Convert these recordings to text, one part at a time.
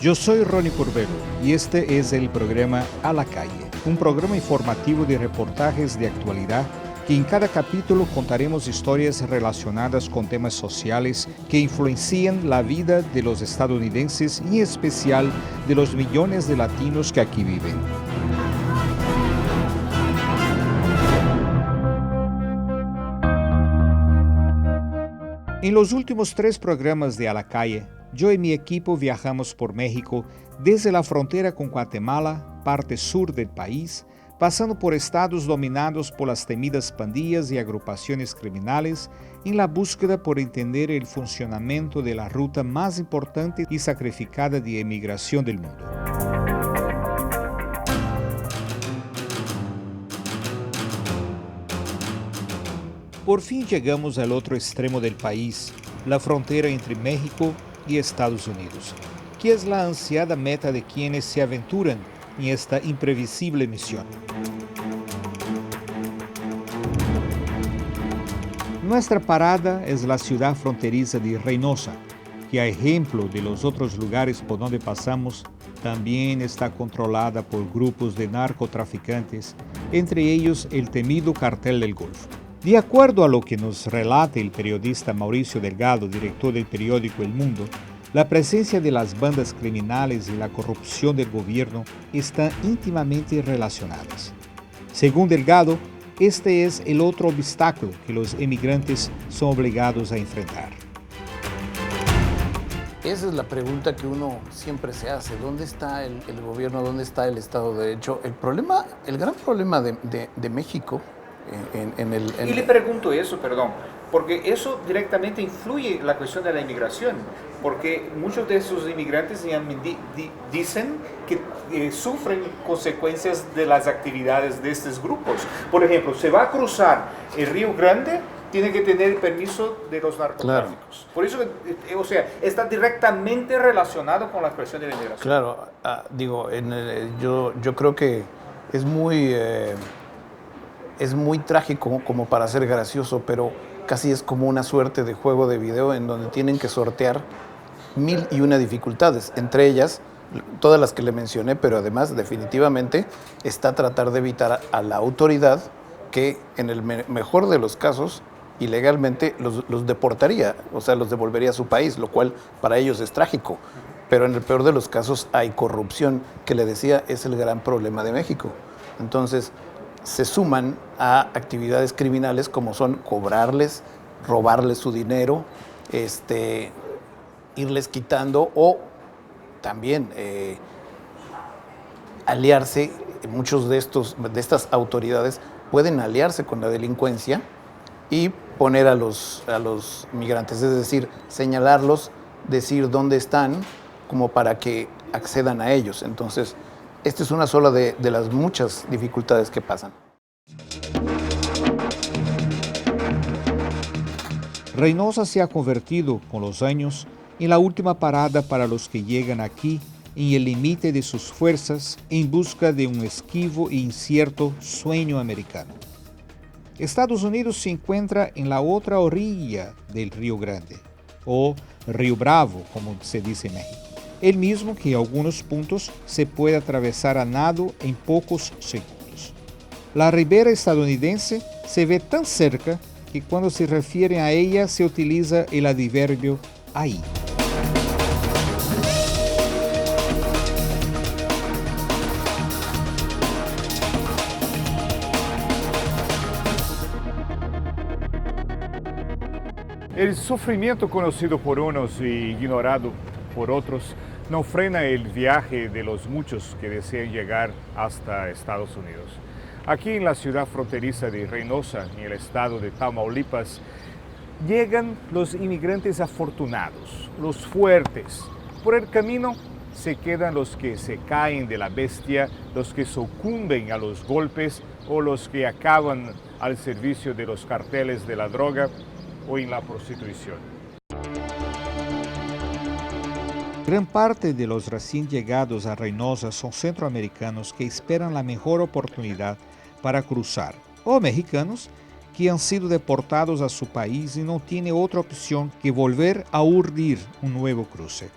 Yo soy Ronnie Curbelo y este es el programa A la Calle, un programa informativo de reportajes de actualidad que en cada capítulo contaremos historias relacionadas con temas sociales que influencian la vida de los estadounidenses y en especial de los millones de latinos que aquí viven. En los últimos 3 programas de A la Calle, yo y mi equipo viajamos por México desde la frontera con Guatemala, parte sur del país, pasando por estados dominados por las temidas pandillas y agrupaciones criminales, en la búsqueda por entender el funcionamiento de la ruta más importante y sacrificada de emigración del mundo. Por fin llegamos al otro extremo del país, la frontera entre México y Estados Unidos, que es la ansiada meta de quienes se aventuran en esta imprevisible misión. Nuestra parada es la ciudad fronteriza de Reynosa, que a ejemplo de los otros lugares por donde pasamos, también está controlada por grupos de narcotraficantes, entre ellos el temido Cartel del Golfo. De acuerdo a lo que nos relata el periodista Mauricio Delgado, director del periódico El Mundo, la presencia de las bandas criminales y la corrupción del gobierno están íntimamente relacionadas. Según Delgado, este es el otro obstáculo que los emigrantes son obligados a enfrentar. Esa es la pregunta que uno siempre se hace. ¿Dónde está el gobierno? ¿Dónde está el Estado de Derecho? El gran problema de México Y le pregunto eso, perdón, porque eso directamente influye en la cuestión de la inmigración, porque muchos de esos inmigrantes dicen que sufren consecuencias de las actividades de estos grupos. Por ejemplo, se va a cruzar el Río Grande, tiene que tener el permiso de los narcotráficos. Claro. Por eso, está directamente relacionado con la cuestión de la inmigración. Claro, yo creo que es muy trágico como para ser gracioso, pero casi es como una suerte de juego de video en donde tienen que sortear 1001 dificultades, entre ellas todas las que le mencioné, pero además definitivamente está tratar de evitar a la autoridad que en el mejor de los casos ilegalmente los deportaría, o sea, los devolvería a su país, lo cual para ellos es trágico, pero en el peor de los casos hay corrupción, que le decía es el gran problema de México. Entonces, se suman a actividades criminales como son cobrarles, robarles su dinero, irles quitando o también aliarse. Muchos de estas autoridades pueden aliarse con la delincuencia y poner a los migrantes, es decir, señalarlos, decir dónde están como para que accedan a ellos. Entonces, esta es una sola de las muchas dificultades que pasan. Reynosa se ha convertido, con los años, en la última parada para los que llegan aquí en el límite de sus fuerzas en busca de un esquivo e incierto sueño americano. Estados Unidos se encuentra en la otra orilla del Río Grande, o Río Bravo, como se dice en México. El mismo que en algunos puntos se puede atravesar a nado en pocos segundos. La ribera estadounidense se ve tan cerca que cuando se refiere a ella se utiliza el adverbio ahí. El sufrimiento conocido por unos y ignorado por otros no frena el viaje de los muchos que desean llegar hasta Estados Unidos. Aquí en la ciudad fronteriza de Reynosa, en el estado de Tamaulipas, llegan los inmigrantes afortunados, los fuertes. Por el camino se quedan los que se caen de la bestia, los que sucumben a los golpes o los que acaban al servicio de los carteles de la droga o en la prostitución. Gran parte de los recién llegados a Reynosa son centroamericanos que esperan la mejor oportunidad para cruzar, o mexicanos que han sido deportados a su país y no tienen otra opción que volver a urdir un nuevo cruce.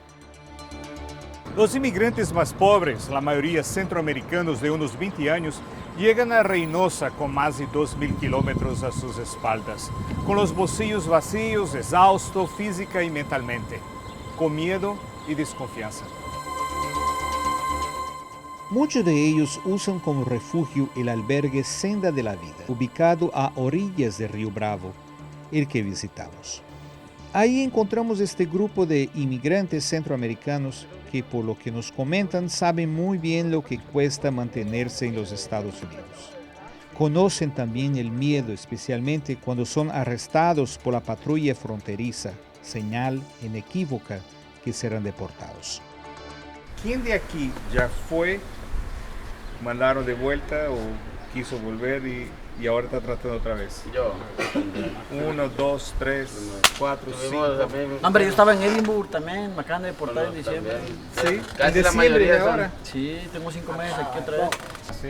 Los inmigrantes más pobres, la mayoría centroamericanos de unos 20 años, llegan a Reynosa con más de 2.000 kilómetros a sus espaldas, con los bolsillos vacíos, exhaustos física y mentalmente, con miedo y desconfianza. Muchos de ellos usan como refugio el albergue Senda de la Vida, ubicado a orillas del Río Bravo, el que visitamos. Ahí encontramos este grupo de inmigrantes centroamericanos que, por lo que nos comentan, saben muy bien lo que cuesta mantenerse en los Estados Unidos. Conocen también el miedo, especialmente cuando son arrestados por la patrulla fronteriza, señal inequívoca que serán deportados. ¿Quién de aquí ya fue, mandaron de vuelta o quiso volver y ahora está tratando otra vez? Yo. 1, 2, 3, 4, 5. No, hombre, yo estaba en Edinburgh también, me acaban de deportar en diciembre. Sí, Casi la mayoría de son- ahora. Sí, tengo 5 meses aquí otra vez. Sí.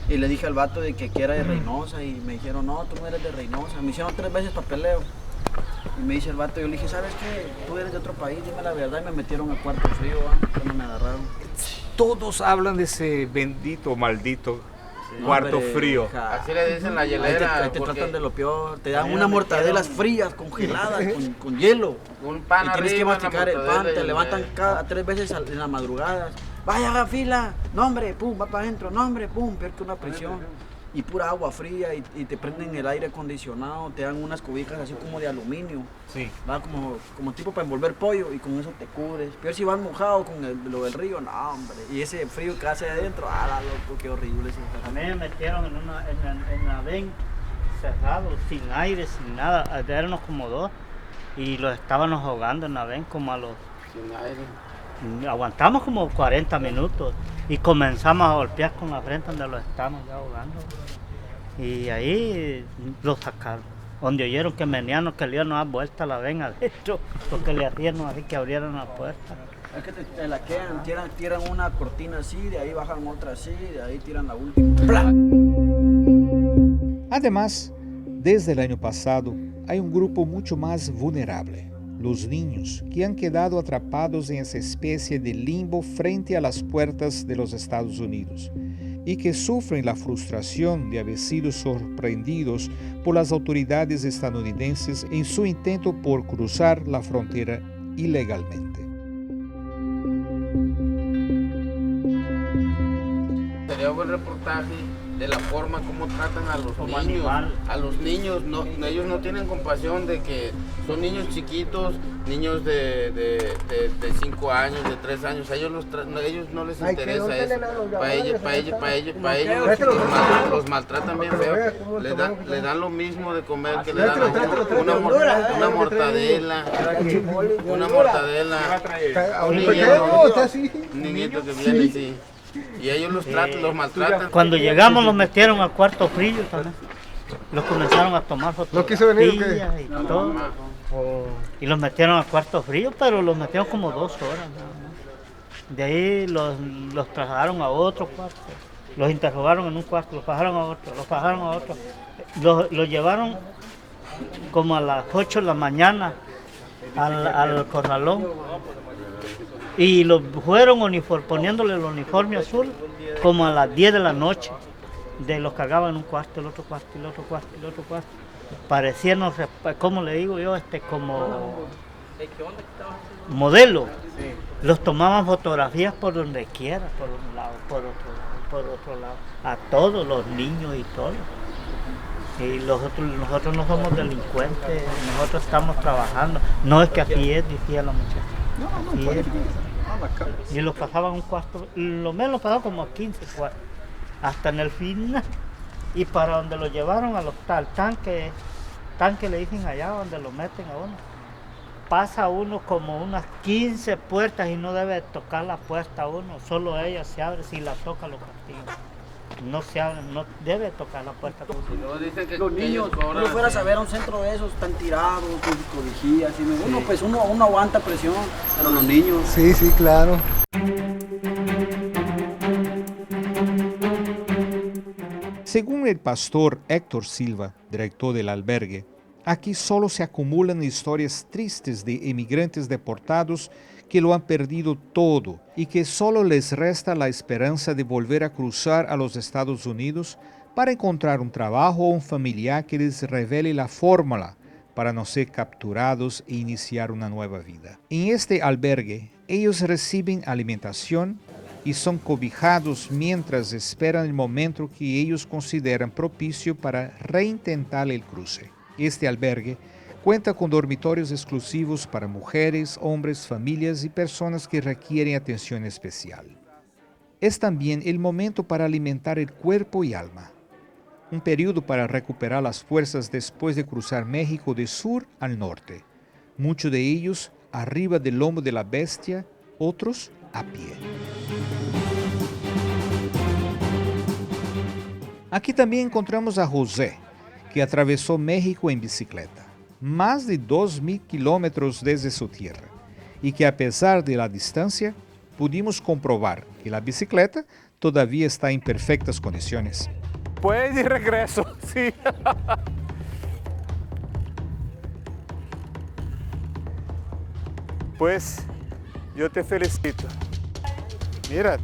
Y le dije al vato de que aquí era de Reynosa y me dijeron, no, tú no eres de Reynosa. Me hicieron 3 veces papeleo. Y me dice el vato, yo le dije, ¿sabes qué? Tú eres de otro país, dime la verdad. Y me metieron a cuarto frío, cuando me agarraron. Todos hablan de ese bendito, maldito cuarto Hombre, frío. hija. Así le dicen la Ahí te, hielera. ahí te porque tratan de lo peor. Te dan unas mortadelas frías, congeladas, con hielo. un pan Y tienes que arriba, masticar el una pan, mortadela te y levantan cada 3 veces en las madrugadas. Vaya, haga fila, nombre, pum, va para adentro, nombre, pum, peor que una prisión. Y pura agua fría y te prenden el aire acondicionado, te dan unas cobijas así como de aluminio. Sí. Va como tipo para envolver pollo y con eso te cubres. Peor si vas mojado con lo del río, no hombre. Y ese frío que hace adentro, loco, qué horrible. A mí me metieron en la ven cerrado, sin aire, sin nada. Éramos como 2 y los estábamos ahogando en la ven como a los... sin aire. Aguantamos como 40 minutos y comenzamos a golpear con la frente donde los estábamos ya ahogando. Y ahí los sacaron. Donde oyeron que venían, que le iban a dar vuelta a la ven adentro, porque le hacían así que abrieran la puerta. Es que te la quedan, tiran una cortina así, de ahí bajan otra así, de ahí tiran la última. ¡Pla! Además, desde el año pasado, hay un grupo mucho más vulnerable, los niños, que han quedado atrapados en esa especie de limbo frente a las puertas de los Estados Unidos y que sufren la frustración de haber sido sorprendidos por las autoridades estadounidenses en su intento por cruzar la frontera ilegalmente. Sería un buen reportaje de la forma como tratan a los Como niños. animal. A los niños, ellos no tienen compasión de que son niños chiquitos, niños de 5 años, de 3 años. A ellos, ellos no les interesa eso. Para ellos los maltratan bien feo. Le dan lo mismo de comer que le dan a uno. Una mortadela. Un niñito que viene así. Y ellos los maltratan. Cuando llegamos los metieron al cuarto frío también. Los comenzaron a tomar fotografías y todo. Y los metieron al cuarto frío, pero los metieron como 2 horas nada más. De ahí los trasladaron a otro cuarto. Los interrogaron en un cuarto, los bajaron a otro, los bajaron a otro. Los llevaron como a las 8 de la mañana al corralón. Y los fueron poniéndole el uniforme azul como a las 10 de la noche. Los cargaban en un cuarto, el otro cuarto, el otro cuarto, el otro cuarto. Parecían, ¿cómo le digo yo? Como modelo. Los tomaban fotografías por donde quiera, por un lado, por otro lado. A todos los niños y todo. Y nosotros no somos delincuentes, nosotros estamos trabajando. No es que así es, decía la muchacha. Así es. Y los pasaban un cuarto, lo menos los pasaban como a 15 cuartos, hasta en el final. Y para donde lo llevaron al tanque le dicen allá, donde lo meten a uno. Pasa uno como unas 15 puertas y no debe tocar la puerta uno, solo ella se abre, si la toca lo castigan. No se abre, no debe tocar la puerta. Los niños, uno fuera a ver a un centro de esos, están tirados, con sus cobijillas, uno aguanta presión, pero los niños... Sí, sí, claro. Según el pastor Héctor Silva, director del albergue, Aquí solo se acumulan historias tristes de emigrantes deportados que lo han perdido todo y que solo les resta la esperanza de volver a cruzar a los Estados Unidos para encontrar un trabajo o un familiar que les revele la fórmula para no ser capturados e iniciar una nueva vida. En este albergue, ellos reciben alimentación y son cobijados mientras esperan el momento que ellos consideran propicio para reintentar el cruce. Este albergue cuenta con dormitorios exclusivos para mujeres, hombres, familias y personas que requieren atención especial. Es también el momento para alimentar el cuerpo y alma. Un periodo para recuperar las fuerzas después de cruzar México de sur al norte. Muchos de ellos arriba del lomo de la bestia, otros a pie. Aquí también encontramos a José, que atravesó México en bicicleta, más de 2.000 kilómetros desde su tierra, y que a pesar de la distancia, pudimos comprobar que la bicicleta todavía está en perfectas condiciones. Pues de regreso, sí. Pues yo te felicito. Mira,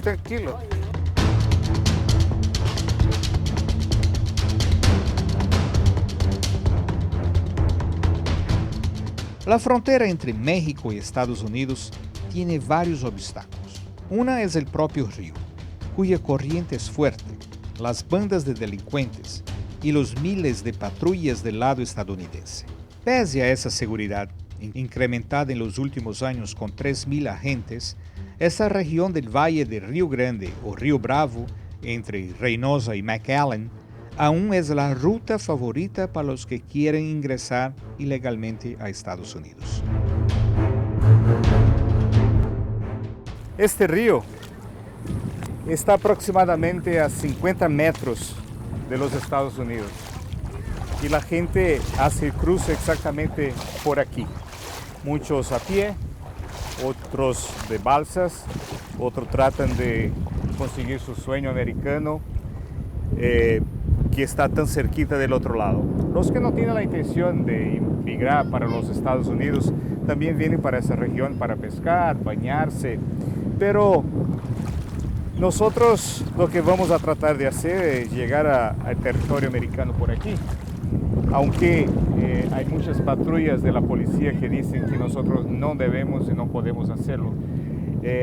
tranquilo. La frontera entre México y Estados Unidos tiene varios obstáculos. Una es el propio río, cuya corriente es fuerte, las bandas de delincuentes y los miles de patrullas del lado estadounidense. Pese a esa seguridad, incrementada en los últimos años con 3.000 agentes, esta región del Valle de Río Grande o Río Bravo, entre Reynosa y McAllen, aún es la ruta favorita para los que quieren ingresar ilegalmente a Estados Unidos. Este río está aproximadamente a 50 metros de los Estados Unidos y la gente hace el cruce exactamente por aquí. Muchos a pie, otros de balsas, otros tratan de conseguir su sueño americano que está tan cerquita del otro lado. Los que no tienen la intención de emigrar para los Estados Unidos también vienen para esa región para pescar, bañarse, pero nosotros lo que vamos a tratar de hacer es llegar al territorio americano por aquí. Aunque hay muchas patrullas de la policía que dicen que nosotros no debemos y no podemos hacerlo.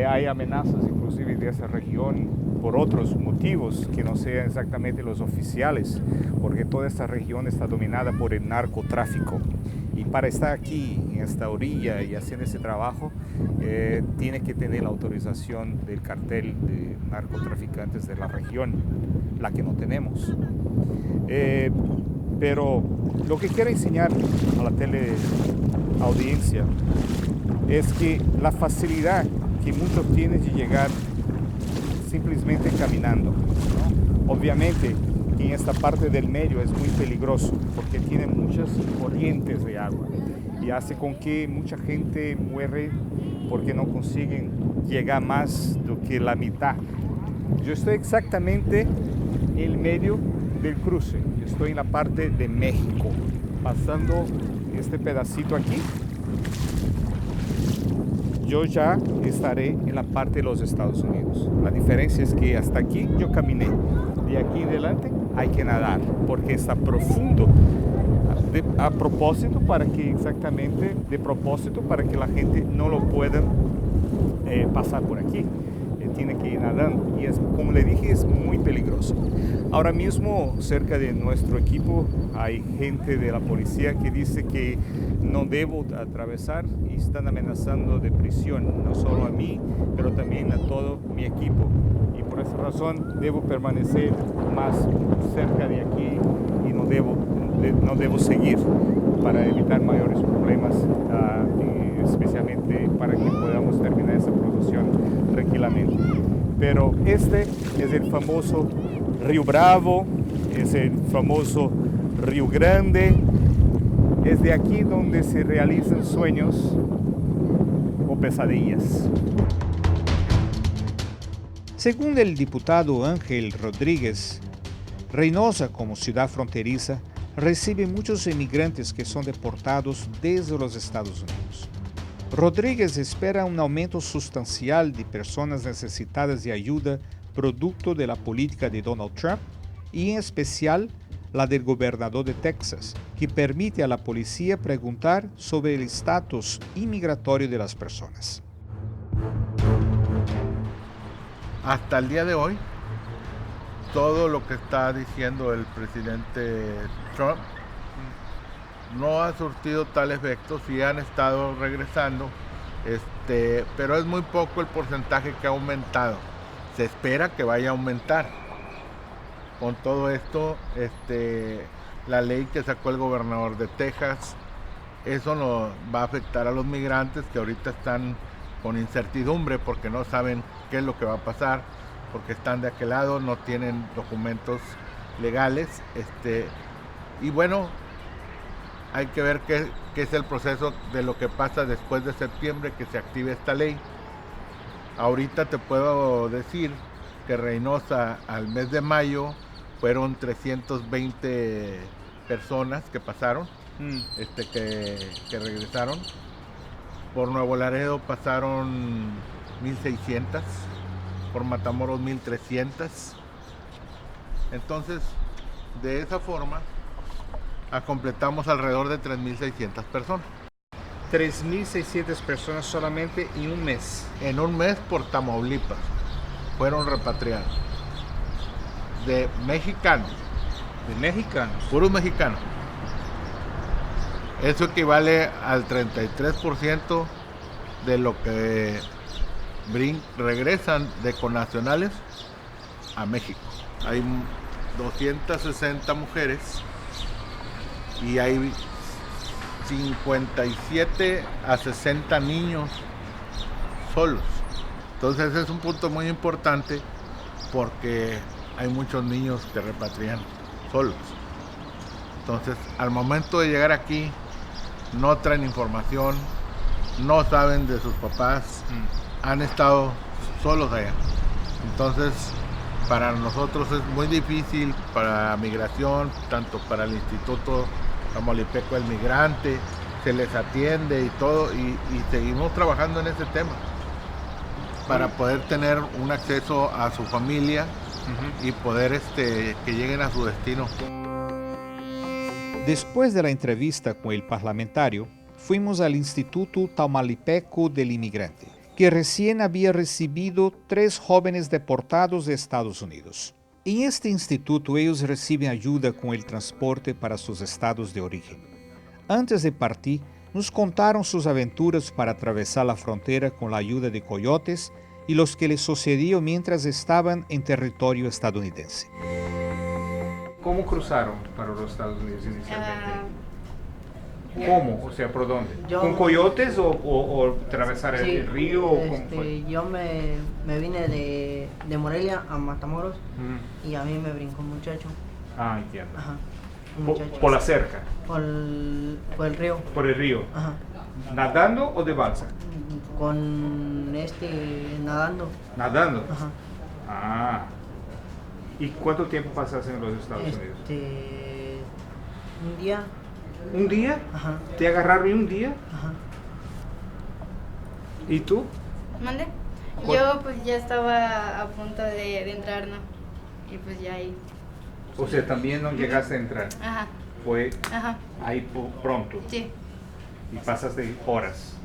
Hay amenazas inclusive de esa región por otros motivos que no sean exactamente los oficiales, porque toda esta región está dominada por el narcotráfico. Y para estar aquí, en esta orilla y haciendo ese trabajo, tiene que tener la autorización del cartel de narcotraficantes de la región, la que no tenemos. Pero lo que quiero enseñar a la teleaudiencia es que la facilidad que muchos tienen de llegar simplemente caminando, ¿no? Obviamente en esta parte del medio es muy peligroso porque tiene muchas corrientes de agua y hace con que mucha gente muere porque no consiguen llegar más do que la mitad. Yo estoy exactamente en el medio del cruce, yo estoy en la parte de México, pasando este pedacito aquí. Yo ya estaré en la parte de los Estados Unidos. La diferencia es que hasta aquí yo caminé. De aquí en adelante hay que nadar porque está profundo. A propósito para que para que la gente no lo pueda pasar por aquí. Tiene que ir nadando y como le dije, es muy peligroso. Ahora mismo cerca de nuestro equipo hay gente de la policía que dice que no debo atravesar y están amenazando de prisión, no solo a mí, pero también a todo mi equipo. Y por esa razón debo permanecer más cerca de aquí y no debo seguir para evitar mayores problemas, especialmente para que podamos terminar esa producción tranquilamente. Pero este es el famoso Río Bravo, es el famoso Río Grande. Es de aquí donde se realizan sueños o pesadillas. Según el diputado Ángel Rodríguez, Reynosa como ciudad fronteriza recibe muchos inmigrantes que son deportados desde los Estados Unidos. Rodríguez espera un aumento sustancial de personas necesitadas de ayuda producto de la política de Donald Trump y en especial la del gobernador de Texas, que permite a la policía preguntar sobre el estatus inmigratorio de las personas. Hasta el día de hoy, todo lo que está diciendo el presidente Trump no ha surtido tal efecto. Sí han estado regresando, pero es muy poco el porcentaje que ha aumentado. Se espera que vaya a aumentar. Con todo esto, la ley que sacó el gobernador de Texas, eso no va a afectar a los migrantes que ahorita están con incertidumbre porque no saben qué es lo que va a pasar, porque están de aquel lado, no tienen documentos legales, y bueno, hay que ver qué es el proceso de lo que pasa después de septiembre que se active esta ley. Ahorita te puedo decir que Reynosa al mes de mayo fueron 320 personas que pasaron, que regresaron. Por Nuevo Laredo pasaron 1,600, por Matamoros 1,300. Entonces, de esa forma, completamos alrededor de 3,600 personas. 3,600 personas solamente en un mes. En un mes por Tamaulipas fueron repatriados. De mexicanos. ¿De mexicanos? Puros mexicanos. Eso equivale al 33% de lo que regresan de connacionales a México. Hay 260 mujeres y hay 57 a 60 niños solos. Entonces es un punto muy importante porque hay muchos niños que repatrian solos. Entonces, al momento de llegar aquí, no traen información, no saben de sus papás, han estado solos allá. Entonces, para nosotros es muy difícil, para migración, tanto para el Instituto Tamaulipeco del Migrante, se les atiende y todo, y seguimos trabajando en ese tema, para poder tener un acceso a su familia y poder que lleguen a su destino. Después de la entrevista con el parlamentario, fuimos al Instituto Tamaulipeco del Inmigrante, que recién había recibido 3 jóvenes deportados de Estados Unidos. En este instituto ellos reciben ayuda con el transporte para sus estados de origen. Antes de partir, nos contaron sus aventuras para atravesar la frontera con la ayuda de coyotes y los que les sucedió mientras estaban en territorio estadounidense. ¿Cómo cruzaron para los Estados Unidos inicialmente? ¿Cómo? O sea, ¿por dónde? ¿Con coyotes o atravesar el río? ¿O cómo fue? Yo me vine de Morelia a Matamoros y a mí me brincó un muchacho. Ah, entiendo. Ajá. ¿Por la cerca? Por el río. ¿Por el río? Ajá. ¿Nadando o de balsa? Con nadando. ¿Nadando? Ajá. Ah. ¿Y cuánto tiempo pasaste en los Estados Unidos? Un día. ¿Un día? Ajá. ¿Te agarraron un día? Ajá. ¿Y tú? ¿Mande? Yo pues ya estaba a punto de entrar, ¿no? Y pues ya ahí. O sea, también no llegaste a entrar. Ajá. Fue Ajá. ahí pronto. Sí. Y pasaste horas.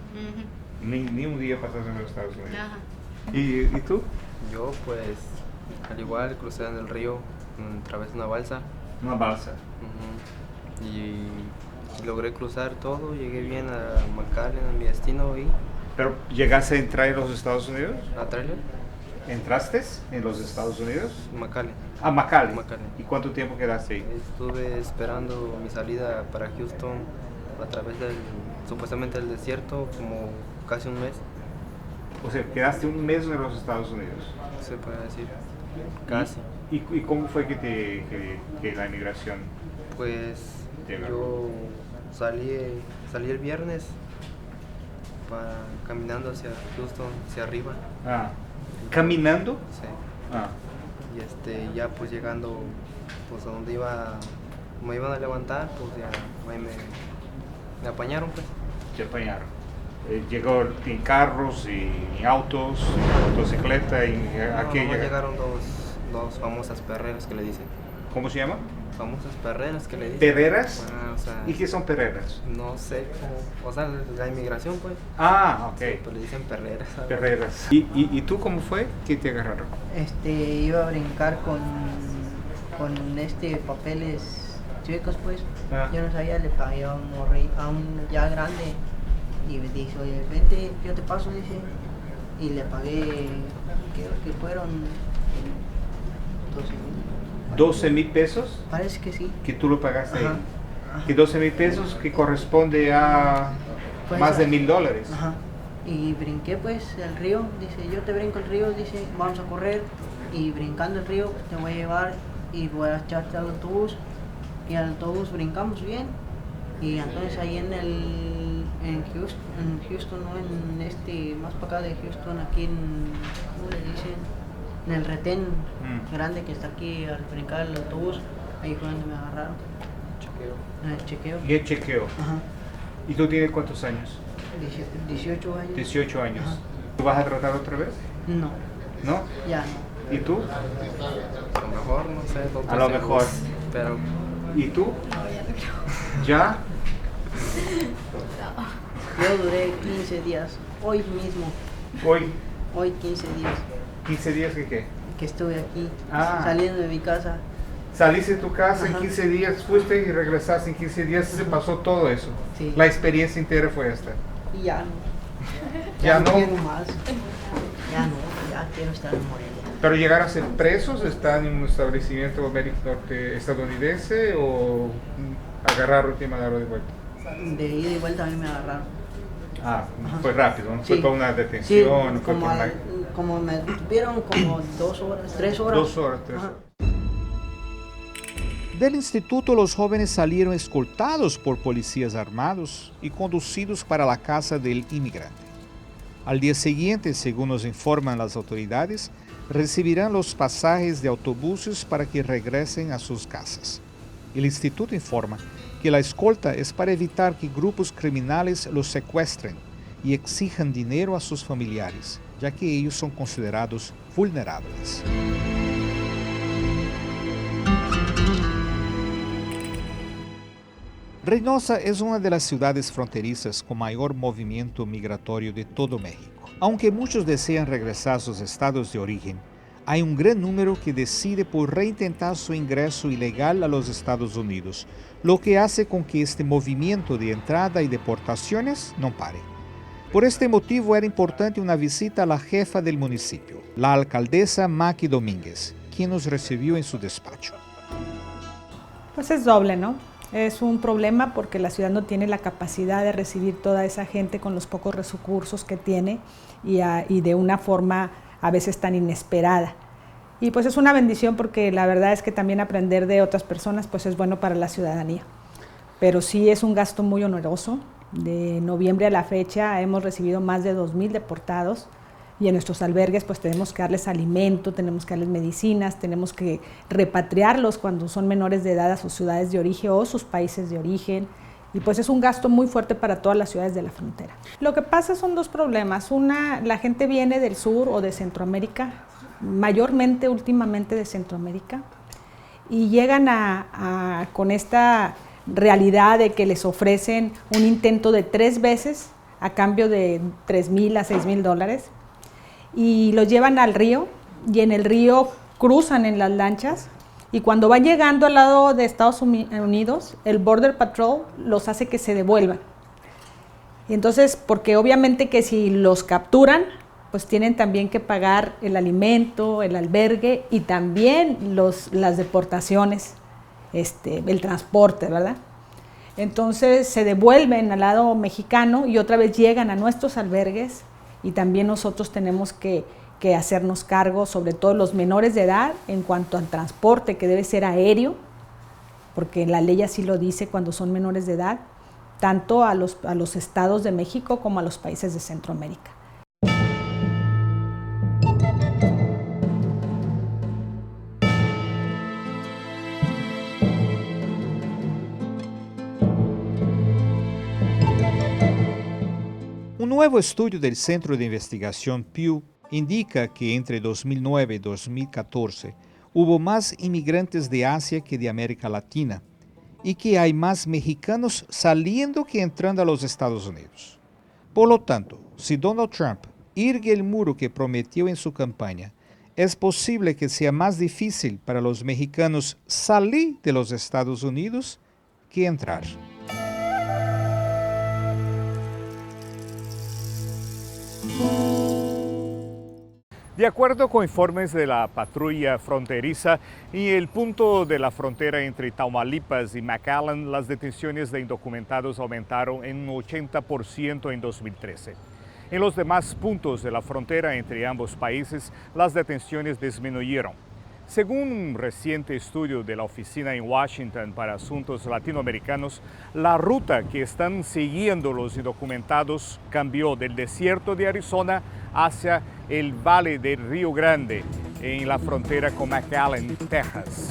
Ni un día pasaste en los Estados Unidos. Ajá. ¿Y tú? Yo pues al igual crucé en el río a través de una balsa. Una balsa. Y logré cruzar todo, llegué bien a McAllen, a mi destino y... ¿Pero llegaste a entrar en los Estados Unidos? ¿A trailer? ¿Entraste en los Estados Unidos? McAllen. Ah, McAllen. McAllen. ¿Y cuánto tiempo quedaste ahí? Estuve esperando mi salida para Houston a través del, supuestamente del desierto, como casi un mes. O sea, quedaste un mes en los Estados Unidos. Se puede decir, casi. ¿Y cómo fue que la inmigración? Pues yo salí el viernes caminando hacia Houston, hacia arriba. Ah, ¿caminando? Sí. Ah. Y ya pues llegando pues a donde iba me iban a levantar, pues ya ahí me apañaron, pues. Te apañaron. Llegó en carros y en autos, en motocicleta, y aquí llegaron dos famosas perreras que le dicen. ¿Cómo se llama? Famosas perreras que le dicen. ¿Perreras? O sea, ¿Y qué son perreras? No sé, o sea, la inmigración, pues. Ah, ok. Sí, pues le dicen perreras. Perreras. ¿Y tú cómo fue que te agarraron? Iba a brincar con papeles chuecos, pues. Yo no sabía, le pagué a un ya grande y me dice, oye, vente, yo te paso, dice, y le pagué, creo que fueron 12,000 pesos. Parece que sí. Que tú lo pagaste Ajá. ahí. Que 12,000 pesos que corresponde a Pues, más de $1,000. Ajá. Y brinqué pues el río, dice, yo te brinco el río, dice, vamos a correr y brincando el río te voy a llevar y voy a echarte al autobús, y al autobús brincamos bien, y entonces ahí en Houston, no, más para acá de Houston, aquí ¿cómo le dicen? En el retén grande que está aquí al brincar el autobús, ahí fue donde me agarraron. En el chequeo. Y el chequeo. Ajá. ¿Y tú tienes cuántos años? 18 años. 18 años. Ajá. ¿Tú vas a tratar otra vez? No. ¿No? Ya no. ¿Y tú? A lo mejor, no sé. A lo mejor. Pero... ¿Y tú? No, ya no creo. ¿Ya? Yo duré 15 días, hoy mismo. Hoy 15 días. ¿15 días que qué? Que estuve aquí, Ah. saliendo de mi casa. Saliste de tu casa Ajá. en 15 días, fuiste y regresaste en 15 días, se pasó todo eso. Sí. La experiencia entera fue esta. Y ya no. Ya no. quiero más. Ya no, ya quiero estar en Morelia. ¿Pero llegaron a ser presos? ¿Están en un establecimiento estadounidense o agarraron y te mandaron de vuelta? De ida y vuelta a mí me agarraron. Ah, Ajá. fue rápido, ¿no? Fue Sí. para una Sí, detención, no fue como, para una... como me tuvieron como 2 horas, 3 horas. 2 horas, 3 Ajá. horas. Del instituto, los jóvenes salieron escoltados por policías armados y conducidos para la casa del inmigrante. Al día siguiente, según nos informan las autoridades, recibirán los pasajes de autobuses para que regresen a sus casas. El instituto informa que la escolta es para evitar que grupos criminales los secuestren y exijan dinero a sus familiares, ya que ellos son considerados vulnerables. Reynosa es una de las ciudades fronterizas con mayor movimiento migratorio de todo México. Aunque muchos desean regresar a sus estados de origen, hay un gran número que decide por reintentar su ingreso ilegal a los Estados Unidos, lo que hace con que este movimiento de entrada y deportaciones no pare. Por este motivo era importante una visita a la jefa del municipio, la alcaldesa Maki Domínguez, quien nos recibió en su despacho. Pues es doble, ¿no? Es un problema porque la ciudad no tiene la capacidad de recibir toda esa gente con los pocos recursos que tiene y de una forma a veces tan inesperada. Y pues es una bendición porque la verdad es que también aprender de otras personas pues es bueno para la ciudadanía. Pero sí es un gasto muy oneroso. De noviembre a la fecha hemos recibido más de 2,000 deportados y en nuestros albergues pues tenemos que darles alimento, tenemos que darles medicinas, tenemos que repatriarlos cuando son menores de edad a sus ciudades de origen o sus países de origen. Y pues es un gasto muy fuerte para todas las ciudades de la frontera. Lo que pasa son dos problemas. Una, la gente viene del sur o de Centroamérica, mayormente últimamente de Centroamérica, y llegan con esta realidad de que les ofrecen un intento de 3 veces a cambio de $3,000 a $6,000 y los llevan al río y en el río cruzan en las lanchas. Y cuando van llegando al lado de Estados Unidos, el Border Patrol los hace que se devuelvan. Y entonces, porque obviamente que si los capturan, pues tienen también que pagar el alimento, el albergue y también las deportaciones, el transporte, ¿verdad? Entonces se devuelven al lado mexicano y otra vez llegan a nuestros albergues y también nosotros tenemos que hacernos cargo, sobre todo los menores de edad, en cuanto al transporte, que debe ser aéreo, porque la ley así lo dice cuando son menores de edad, tanto a los estados de México como a los países de Centroamérica. Un nuevo estudio del Centro de Investigación Pew indica que entre 2009 y 2014 hubo más inmigrantes de Asia que de América Latina y que hay más mexicanos saliendo que entrando a los Estados Unidos. Por lo tanto, si Donald Trump ergue el muro que prometió en su campaña, es posible que sea más difícil para los mexicanos salir de los Estados Unidos que entrar. De acuerdo con informes de la patrulla fronteriza, en el punto de la frontera entre Tamaulipas y McAllen, las detenciones de indocumentados aumentaron en un 80% en 2013. En los demás puntos de la frontera entre ambos países, las detenciones disminuyeron. Según un reciente estudio de la Oficina en Washington para Asuntos Latinoamericanos, la ruta que están siguiendo los indocumentados cambió del desierto de Arizona hacia el Valle del Río Grande, en la frontera con McAllen, Texas.